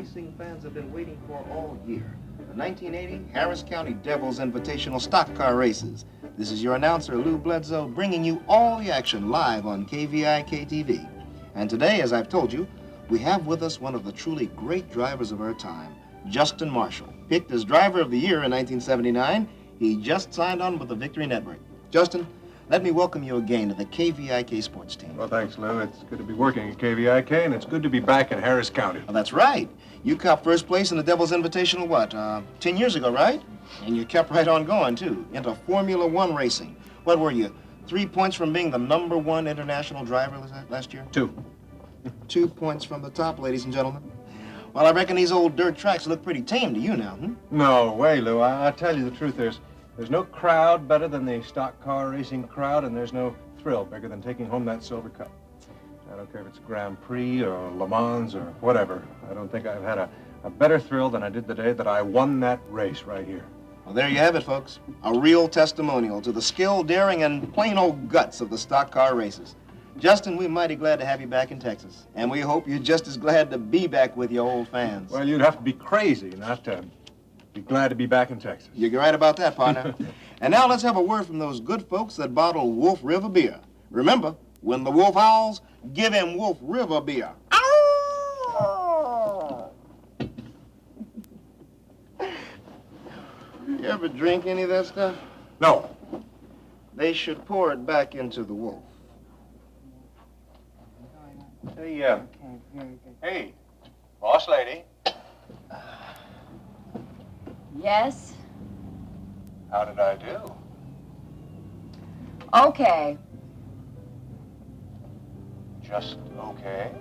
Racing fans have been waiting for all year. The 1980 Harris County Devils Invitational Stock Car Races. This is your announcer, Lou Bledsoe, bringing you all the action live on KVIK TV. And today, as I've told you, we have with us one of the truly great drivers of our time, Justin Marshall. Picked as Driver of the Year in 1979, he just signed on with the Victory Network. Justin, let me welcome you again to the KVIK sports team. Well, thanks, Lou. It's good to be working at KVIK, and it's good to be back in Harris County. Well, that's right. You copped first place in the Devil's Invitational, 10 years ago, right? And you kept right on going, too, into Formula One racing. What were you, 3 points from being the #1 international driver last year? 2. 2 points from the top, ladies and gentlemen. Well, I reckon these old dirt tracks look pretty tame to you now, No way, Lou. I tell you the truth, there's no crowd better than the stock car racing crowd, and there's no thrill bigger than taking home that silver cup. I don't care if it's Grand Prix or Le Mans or whatever. I don't think I've had a better thrill than I did the day that I won that race right here. Well, there you have it, folks. A real testimonial to the skill, daring, and plain old guts of the stock car races. Justin, we're mighty glad to have you back in Texas. And we hope you're just as glad to be back with your old fans. Well, you'd have to be crazy not to be glad to be back in Texas. You're right about that, partner. And now let's have a word from those good folks that bottle Wolf River beer. Remember, when the wolf howls, give him Wolf River beer. You ever drink any of that stuff? No. They should pour it back into the wolf. Hey, boss lady. Yes? How did I do? Okay. Just okay?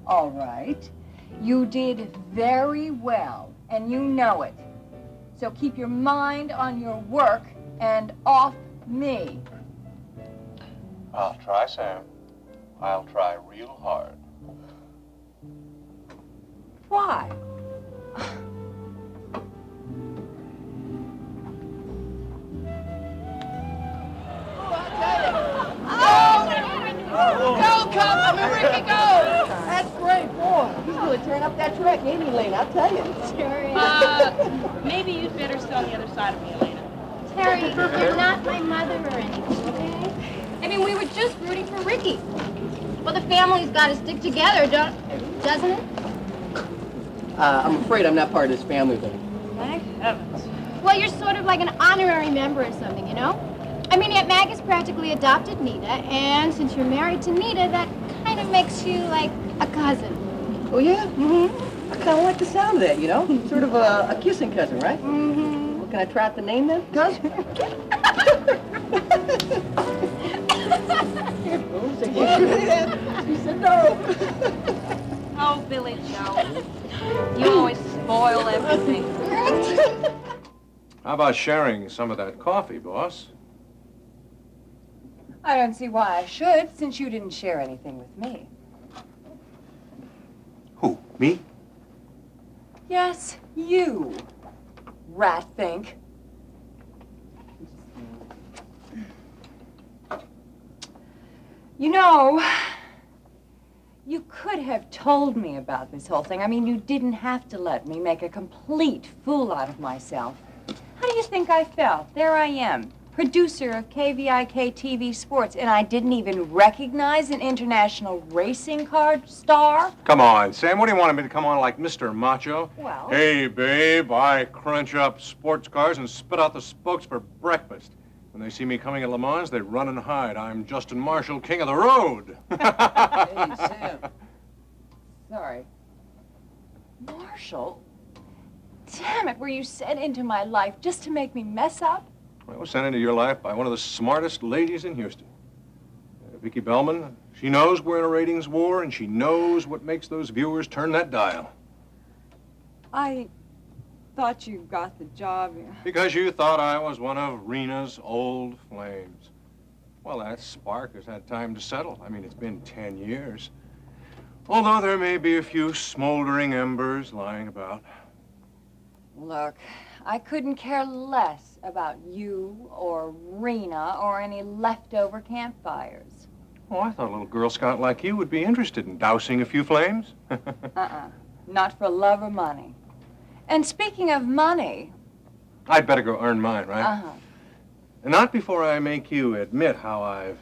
All right. You did very well, and you know it. So keep your mind on your work and off me. I'll try, Sam. I'll try real hard. Why? Go, Cub! Ricky, go! That's great, boy. He's going to turn up that track, ain't he, Lane? I'll tell you. Maybe you'd better sit on the other side of me, Elena. Terry, you're not my mother or anything, okay? I mean, we were just rooting for Ricky. Well, the family's got to stick together, doesn't it? I'm afraid I'm not part of this family, Lane. Thank heavens. Well, you're sort of like an honorary member or something, you know? I mean, Aunt Mag has practically adopted Nita, and since you're married to Nita, that kind of makes you like a cousin. Oh, yeah? Mm-hmm. I kind of like the sound of that, you know? Sort of a kissing cousin, right? Mm-hmm. Well, can I try out the name then? Cousin? She said no. Oh, Billy Joe. You always spoil everything. How about sharing some of that coffee, boss? I don't see why I should, since you didn't share anything with me. Who, me? Yes, you, rat think. You know, you could have told me about this whole thing. I mean, you didn't have to let me make a complete fool out of myself. How do you think I felt? There I am, producer of KVIK TV Sports, and I didn't even recognize an international racing car star? Come on, Sam. What do you want me to come on like Mr. Macho? Well... Hey, babe, I crunch up sports cars and spit out the spokes for breakfast. When they see me coming at Le Mans, they run and hide. I'm Justin Marshall, king of the road. Hey, Sam. Sorry. Marshall? Damn it, were you sent into my life just to make me mess up? I was sent into your life by one of the smartest ladies in Houston. Vicki Bellman. She knows we're in a ratings war, and she knows what makes those viewers turn that dial. I thought you got the job. Because you thought I was one of Rena's old flames. Well, that spark has had time to settle. I mean, it's been 10 years. Although there may be a few smoldering embers lying about. Look, I couldn't care less about you or Rena or any leftover campfires. Oh, I thought a little Girl Scout like you would be interested in dousing a few flames. Not for love or money. And speaking of money... I'd better go earn mine, right? Uh-huh. And not before I make you admit how I've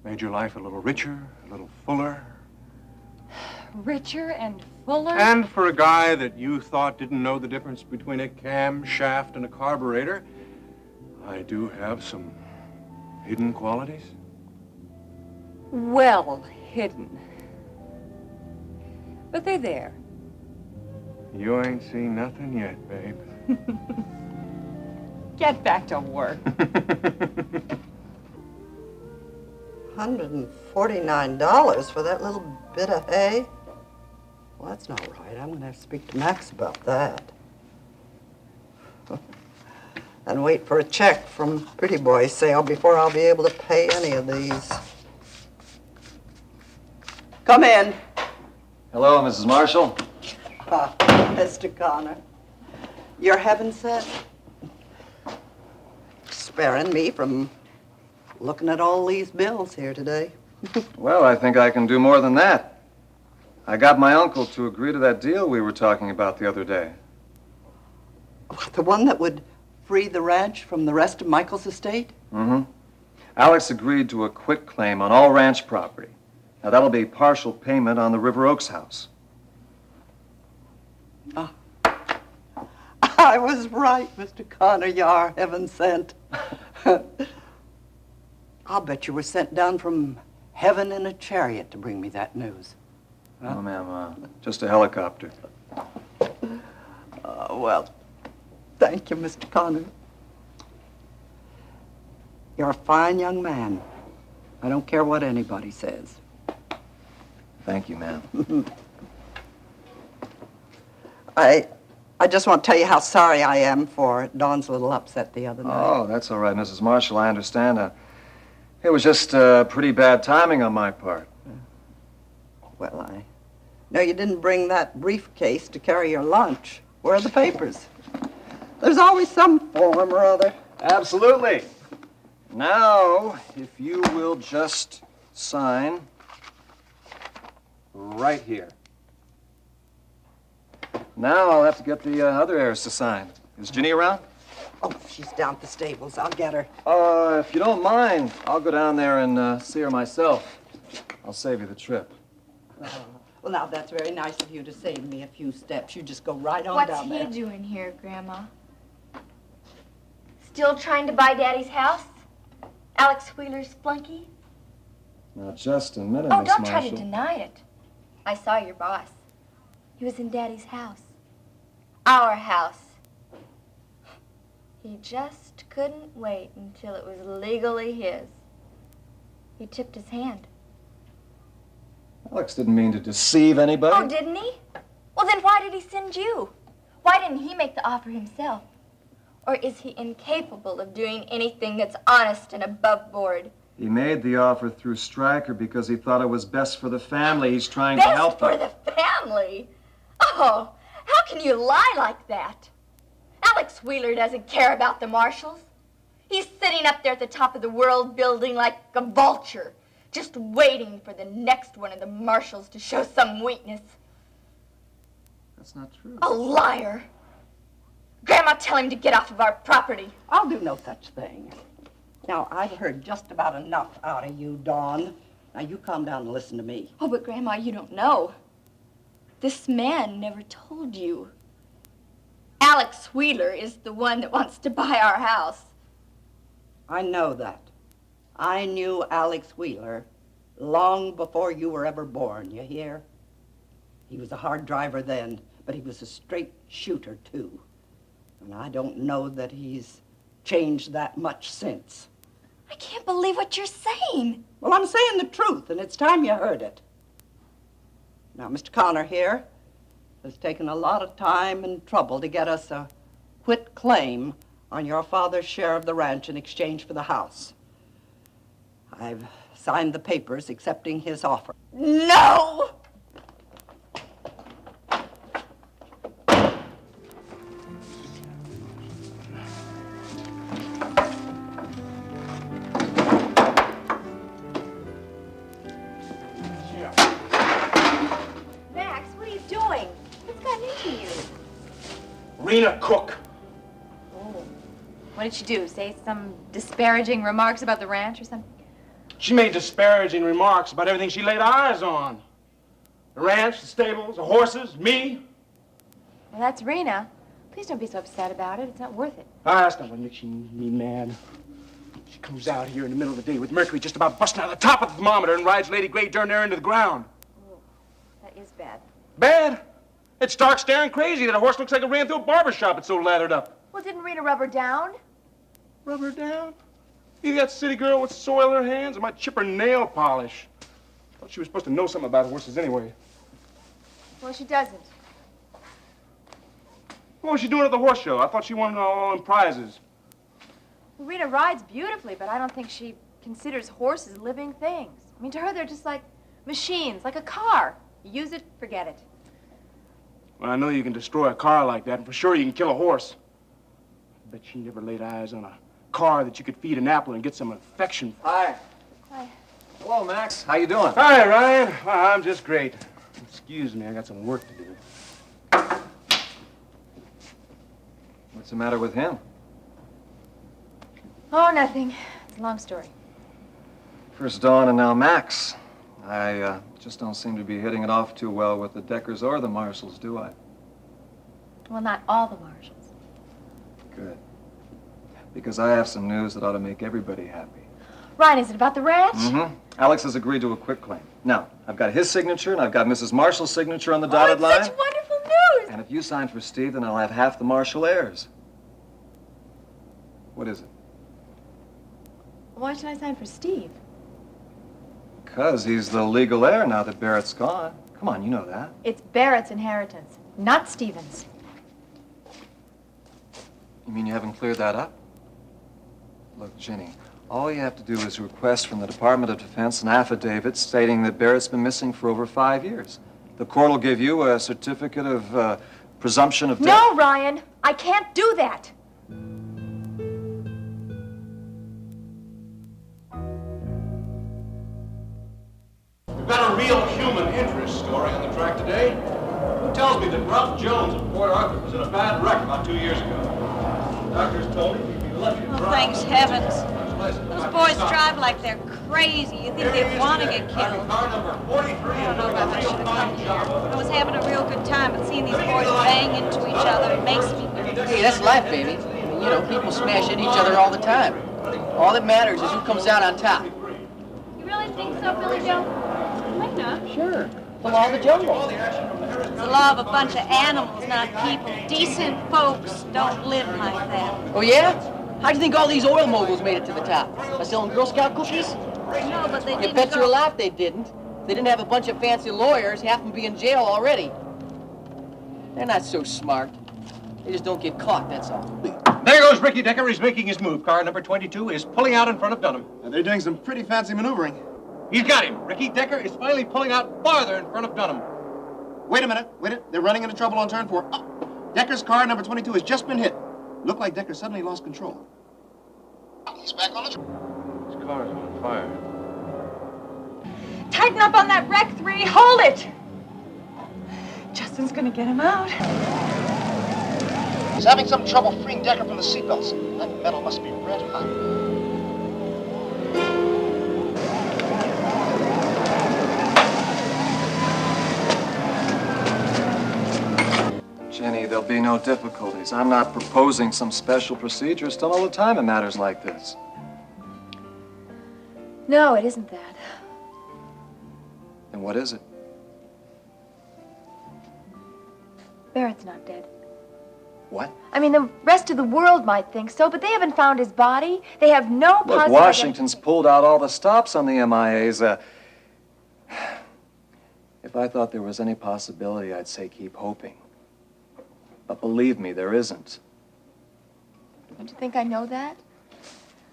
made your life a little richer, a little fuller. Richer and fuller? And for a guy that you thought didn't know the difference between a camshaft and a carburetor, I do have some hidden qualities. Well hidden. But they're there. You ain't seen nothing yet, babe. Get back to work. $149 for that little bit of hay? Well, that's not right. I'm going to have to speak to Max about that. And wait for a check from Pretty Boy sale before I'll be able to pay any of these. Come in. Hello, Mrs. Marshall. Ah, Mr. Connor. You're heaven sent. Sparing me from looking at all these bills here today. Well, I think I can do more than that. I got my uncle to agree to that deal we were talking about the other day. The one that would free the ranch from the rest of Michael's estate? Mm-hmm. Alex agreed to a quit claim on all ranch property. Now, that'll be partial payment on the River Oaks house. I was right, Mr. Connor. You are heaven sent. I'll bet you were sent down from heaven in a chariot to bring me that news. Huh? Oh, ma'am, just a helicopter. Well, thank you, Mr. Connor. You're a fine young man. I don't care what anybody says. Thank you, ma'am. I just want to tell you how sorry I am for Dawn's little upset the other night. Oh, that's all right, Mrs. Marshall. I understand. It was just pretty bad timing on my part. Well, I know you didn't bring that briefcase to carry your lunch. Where are the papers? There's always some form or other. Absolutely. Now, if you will just sign right here. Now I'll have to get the other heirs to sign. Is Ginny around? Oh, she's down at the stables. I'll get her. If you don't mind, I'll go down there and see her myself. I'll save you the trip. Well, now, that's very nice of you to save me a few steps. You just go right on What's down there. he doing here, Grandma? Still trying to buy Daddy's house? Alex Wheeler's flunky? Now, just a minute, Oh, Miss don't try to Marshall. deny it. I saw your boss. He was in Daddy's house. Our house. He just couldn't wait until it was legally his. He tipped his hand. Alex didn't mean to deceive anybody. Oh, didn't he? Well, then why did he send you? Why didn't he make the offer himself? Or is he incapable of doing anything that's honest and above board? He made the offer through Stryker because he thought it was best for the family. He's trying to Best help for them. the family? Oh, how can you lie like that? Alex Wheeler doesn't care about the Marshalls. He's sitting up there at the top of the world building like a vulture, just waiting for the next one of the Marshalls to show some weakness. That's not true. A liar. Grandma, tell him to get off of our property. I'll do no such thing. Now, I've heard just about enough out of you, Dawn. Now, you calm down and listen to me. Oh, but Grandma, you don't know. This man never told you. Alex Wheeler is the one that wants to buy our house. I know that. I knew Alex Wheeler long before you were ever born, you hear? He was a hard driver then, but he was a straight shooter, too. And I don't know that he's changed that much since. I can't believe what you're saying. Well, I'm saying the truth, and it's time you heard it. Now, Mr. Connor here has taken a lot of time and trouble to get us a quit claim on your father's share of the ranch in exchange for the house. I've signed the papers accepting his offer. No! doing? What's gotten into you? Rena Cook. Oh. What did she do? Say some disparaging remarks about the ranch or something? She made disparaging remarks about everything she laid eyes on. The ranch, the stables, the horses, me. Well, that's Rena. Please don't be so upset about it. It's not worth it. That's not what makes me mad. She comes out here in the middle of the day with Mercury just about busting out of the top of the thermometer and rides Lady Gray darn near into the ground. Oh, that is bad. Bad? It's stark staring crazy that a horse looks like it ran through a barber shop. It's so lathered up. Well, didn't Rena rub her down? Rub her down? You that city girl with soil in her hands and might chip her nail polish. Thought she was supposed to know something about horses anyway. Well, she doesn't. What was she doing at the horse show? I thought she won all them prizes. Well, Rena rides beautifully, but I don't think she considers horses living things. I mean, to her, they're just like machines, like a car. You use it, forget it. Well, I know you can destroy a car like that, and for sure you can kill a horse. I bet she never laid eyes on a car that you could feed an apple and get some affection from. Hi. Hi. Hello, Max. How you doing? Hi, Ryan. Well, I'm just great. Excuse me, I got some work to do. What's the matter with him? Oh, nothing. It's a long story. First Dawn and now Max. I just don't seem to be hitting it off too well with the Deckers or the Marshalls, do I? Well, not all the Marshalls. Good. Because I have some news that ought to make everybody happy. Ryan, is it about the ranch? Mm-hmm. Alex has agreed to a quitclaim. Now, I've got his signature and I've got Mrs. Marshall's signature on the dotted line. Such wonderful news! And if you sign for Steve, then I'll have half the Marshall heirs. What is it? Why should I sign for Steve? Because he's the legal heir now that Barrett's gone. Come on, you know that. It's Barrett's inheritance, not Stephen's. You mean you haven't cleared that up? Look, Ginny, all you have to do is request from the Department of Defense an affidavit stating that Barrett's been missing for over 5 years. The court will give you a certificate of presumption of death. No, Ryan, I can't do that. We've got a real human interest story on the track today. Who tells me that Ralph Jones of Port Arthur was in a bad wreck about 2 years ago? Doctors told him he'd be lucky to Oh, drive. thanks heavens. Those boys drive like they're crazy. You think they'd want to get killed. Car number 43 I don't know if I should have come here. I was having a real good time, but seeing these boys bang into each other makes me nervous. Hey, that's life, baby. I mean, you know, people smash into each other all the time. All that matters is who comes out on top. You really think so, Billy Joe? Might not. Sure. The law of the jungle. It's the law of a bunch of animals, not people. Decent folks don't live like that. Oh, yeah? How'd you think all these oil moguls made it to the top? By selling Girl Scout cookies? No, but they You didn't bet your go... life they didn't. They didn't have a bunch of fancy lawyers, half them be in jail already. They're not so smart. They just don't get caught, that's all. There goes Ricky Decker. He's making his move. Car number 22 is pulling out in front of Dunham. They're doing some pretty fancy maneuvering. He's got him. Ricky Decker is finally pulling out farther in front of Dunham. Wait a minute. They're running into trouble on turn 4. Oh, Decker's car number 22 has just been hit. Looked like Decker suddenly lost control. He's back on the track. His car's on fire. Tighten up on that wreck, 3. Hold it! Justin's gonna get him out. He's having some trouble freeing Decker from the seatbelts. That metal must be red hot. Jenny, there'll be no difficulties. I'm not proposing some special procedure. It's done all the time in matters like this. No, it isn't that. Then what is it? Barrett's not dead. What? I mean, the rest of the world might think so, but they haven't found his body. They have no Look, positive Washington's identification. pulled out all the stops on the MIAs. If I thought there was any possibility, I'd say keep hoping. But believe me, there isn't. Don't you think I know that?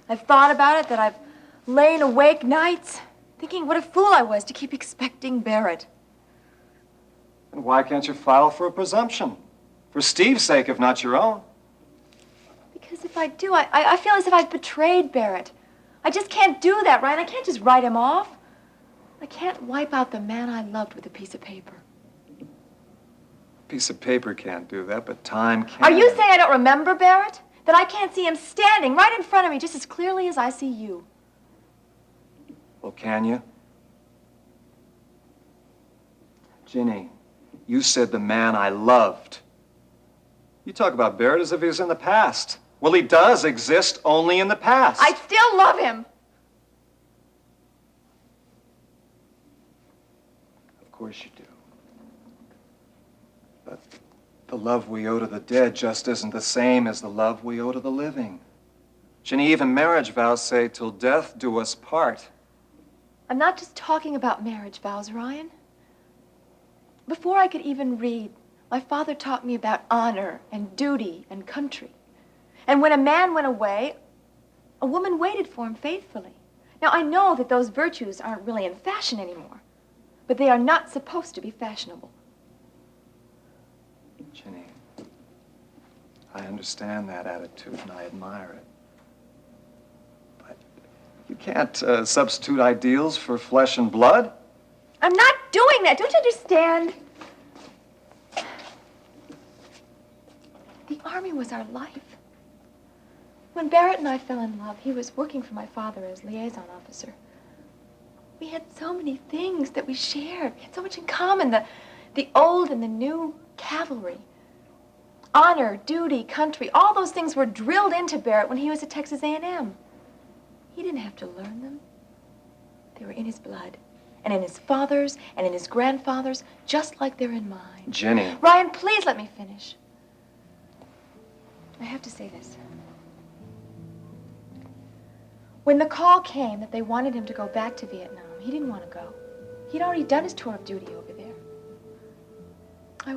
I've thought about it, that I've lain awake nights, thinking what a fool I was to keep expecting Barrett. And why can't you file for a presumption? For Steve's sake, if not your own. Because if I do, I feel as if I've betrayed Barrett. I just can't do that, Ryan. I can't just write him off. I can't wipe out the man I loved with a piece of paper. piece of paper can't do that, but time can. Are you saying I don't remember Barrett? That I can't see him standing right in front of me just as clearly as I see you? Well, can you? Ginny, you said the man I loved. You talk about Barrett as if he was in the past. Well, he does exist only in the past. I still love him. Of course you do. But the love we owe to the dead just isn't the same as the love we owe to the living. Ginny, even marriage vows say, till death do us part. I'm not just talking about marriage vows, Ryan. Before I could even read, my father taught me about honor and duty and country. And when a man went away, a woman waited for him faithfully. Now, I know that those virtues aren't really in fashion anymore, but they are not supposed to be fashionable. Ginny, I understand that attitude and I admire it. But you can't substitute ideals for flesh and blood. I'm not doing that. Don't you understand? The Army was our life. When Barrett and I fell in love, he was working for my father as liaison officer. We had so many things that we shared. We had so much in common. The old and the new cavalry. Honor, duty, country, all those things were drilled into Barrett when he was at Texas A&M. He didn't have to learn them. They were in his blood, and in his father's, and in his grandfather's, just like they're in mine. Ginny. Ryan, please let me finish. I have to say this. When the call came that they wanted him to go back to Vietnam, he didn't want to go. He'd already done his tour of duty over there. I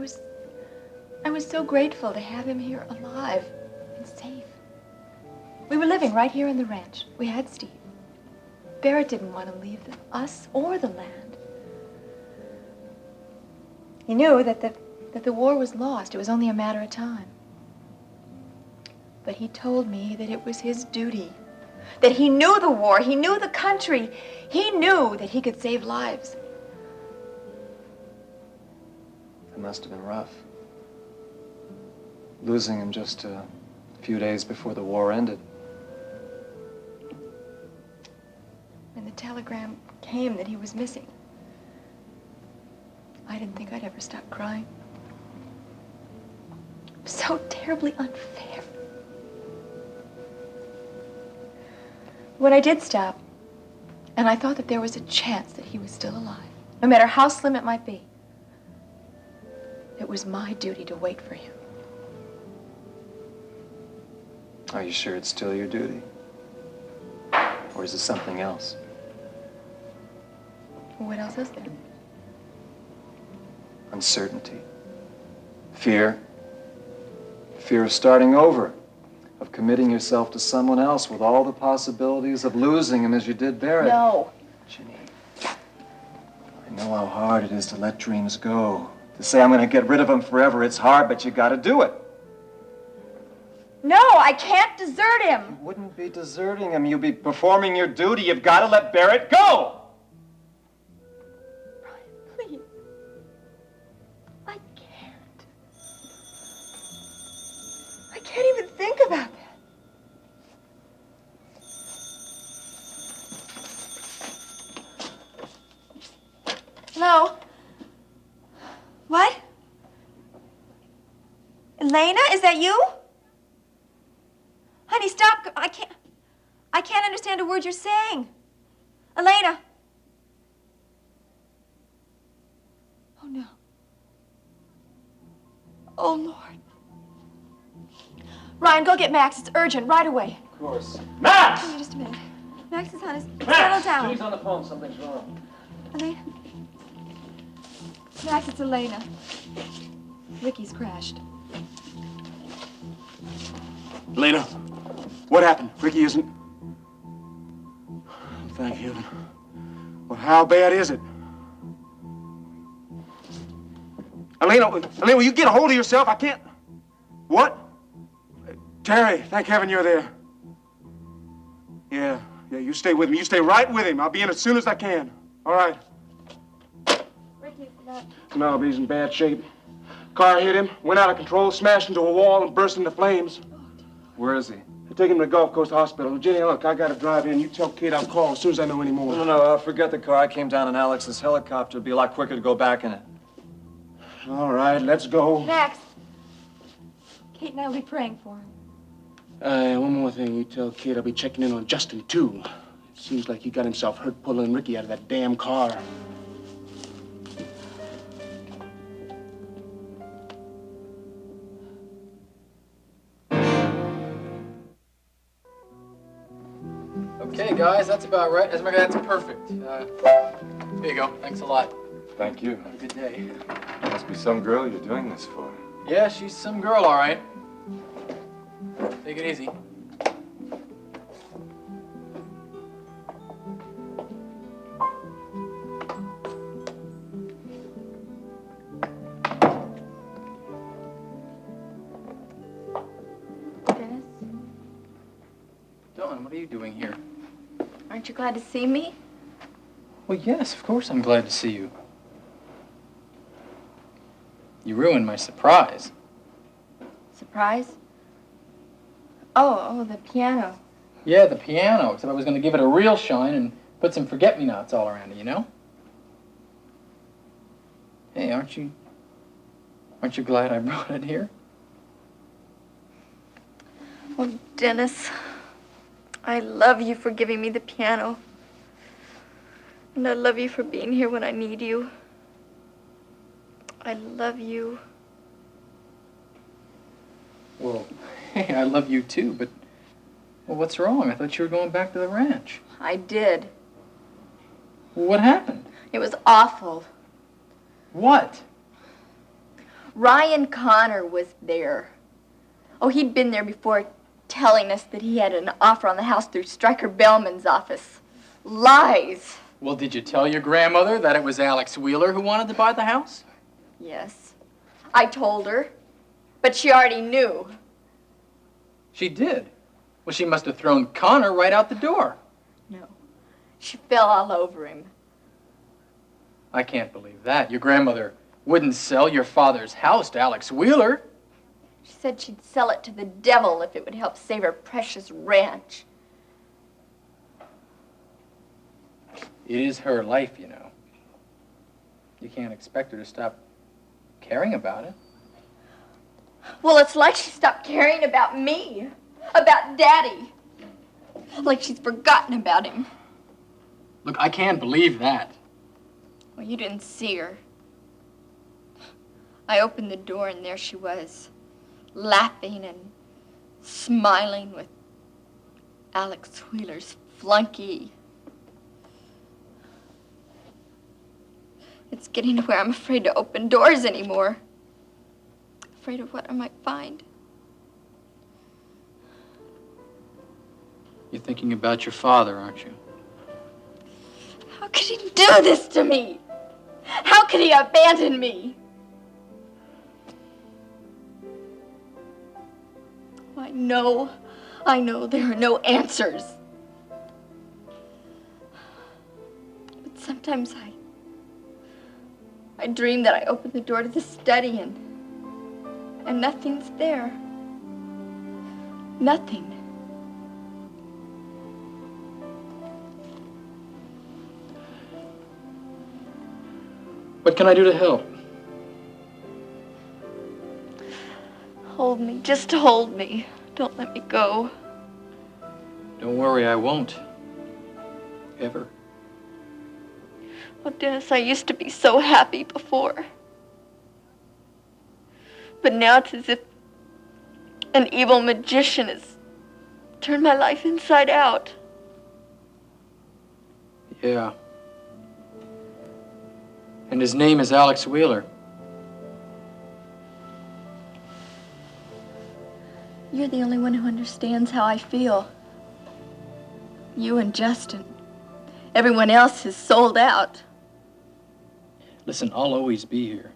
was so grateful to have him here alive and safe. We were living right here on the ranch. We had Steve. Barrett didn't want to leave us or the land. He knew that the war was lost. It was only a matter of time. But he told me that it was his duty. That he knew the war. He knew the country. He knew that he could save lives. It must have been rough. Losing him just a few days before the war ended. When the telegram came that he was missing, I didn't think I'd ever stop crying. It was so terribly unfair. When I did stop, and I thought that there was a chance that he was still alive, no matter how slim it might be, it was my duty to wait for him. Are you sure it's still your duty? Or is it something else? What else is there? Uncertainty. Fear. Fear of starting over. Of committing yourself to someone else with all the possibilities of losing him as you did Barrett. No. Ginny, I know how hard it is to let dreams go. To say I'm going to get rid of them forever, it's hard, but you got to do it. No, I can't desert him. You wouldn't be deserting him. You'd be performing your duty. You've got to let Barrett go. Please. I can't. I can't even think about that. Hello? What? Elena, is that you? Honey, stop. I can't understand a word you're saying. Elena. Oh, no. Oh, Lord. Ryan, go get Max. It's urgent, right away. Of course. Max! Give me just a minute. Max is on his... Settle Max! down. Ginny's on the phone. Something's wrong. Elena. Max, it's Elena. Ricky's crashed. Elena, what happened? Ricky isn't... Thank heaven. Well, how bad is it? Elena, will you get a hold of yourself? I can't... What? Terry, thank heaven you're there. Yeah, you stay with me. You stay right with him. I'll be in as soon as I can. All right. Ricky's not... No, but he's in bad shape. Car hit him, went out of control, smashed into a wall, and burst into flames. Where is he? They take him to the Gulf Coast Hospital. Jenny, look, I gotta drive in. You tell Kate I'll call as soon as I know any more. No, forget the car. I came down in Alex's helicopter. It'd be a lot quicker to go back in it. All right, let's go. Max. Kate and I will be praying for him. One more thing. You tell Kate I'll be checking in on Justin, too. It seems like he got himself hurt pulling Ricky out of that damn car. Okay, guys, that's about right. As a matter of fact, that's perfect. Here you go. Thanks a lot. Thank you. Have a good day. Must be some girl you're doing this for. Yeah, she's some girl, all right. Take it easy. Dennis, Dawn, what are you doing here? aren't you glad to see me? Well, yes, of course I'm glad to see you. You ruined my surprise. Surprise? Oh, the piano. Yeah, the piano, except I was going to give it a real shine and put some forget-me-nots all around it, you know? Hey, aren't you glad I brought it here? Oh, Dennis, I love you for giving me the piano. And I love you for being here when I need you. I love you. Well, hey, I love you too, but well, what's wrong? I thought you were going back to the ranch. I did. Well, what happened? It was awful. What? Ryan Connor was there. Oh, he'd been there before, telling us that he had an offer on the house through Stryker Bellman's office. Lies. Well, did you tell your grandmother that it was Alex Wheeler who wanted to buy the house? Yes. I told her, but she already knew. She did. Well, she must have thrown Connor right out the door. No. She fell all over him. I can't believe that. Your grandmother wouldn't sell your father's house to Alex Wheeler. She said she'd sell it to the devil if it would help save her precious ranch. It is her life, you know. You can't expect her to stop caring about it. Well, it's like she stopped caring about me, about Daddy. Like she's forgotten about him. Look, I can't believe that. Well, you didn't see her. I opened the door and there she was, laughing and smiling with Alex Wheeler's flunky. It's getting to where I'm afraid to open doors anymore. Afraid of what I might find. You're thinking about your father, aren't you? How could he do this to me? How could he abandon me? I know there are no answers. But sometimes I dream that I open the door to the study and nothing's there. Nothing. What can I do to help? Hold me, just hold me. Don't let me go. Don't worry, I won't. Ever. Oh, Dennis, I used to be so happy before. But now it's as if an evil magician has turned my life inside out. Yeah. And his name is Alex Wheeler. You're the only one who understands how I feel. You and Justin. Everyone else is sold out. Listen, I'll always be here.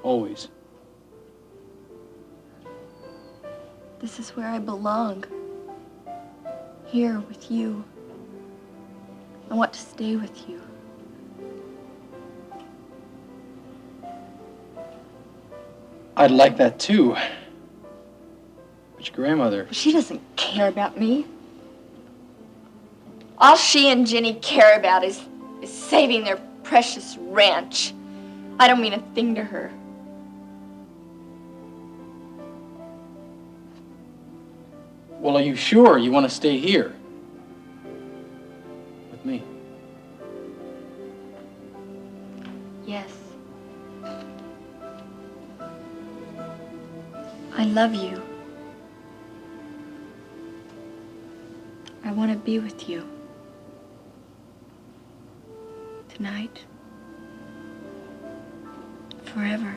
Always. This is where I belong. Here with you. I want to stay with you. I'd like that too. But your grandmother... She doesn't care about me. All she and Jenny care about is saving their precious ranch. I don't mean a thing to her. Well, are you sure you want to stay here? With me? Yes. I love you. I want to be with you. Tonight. Forever.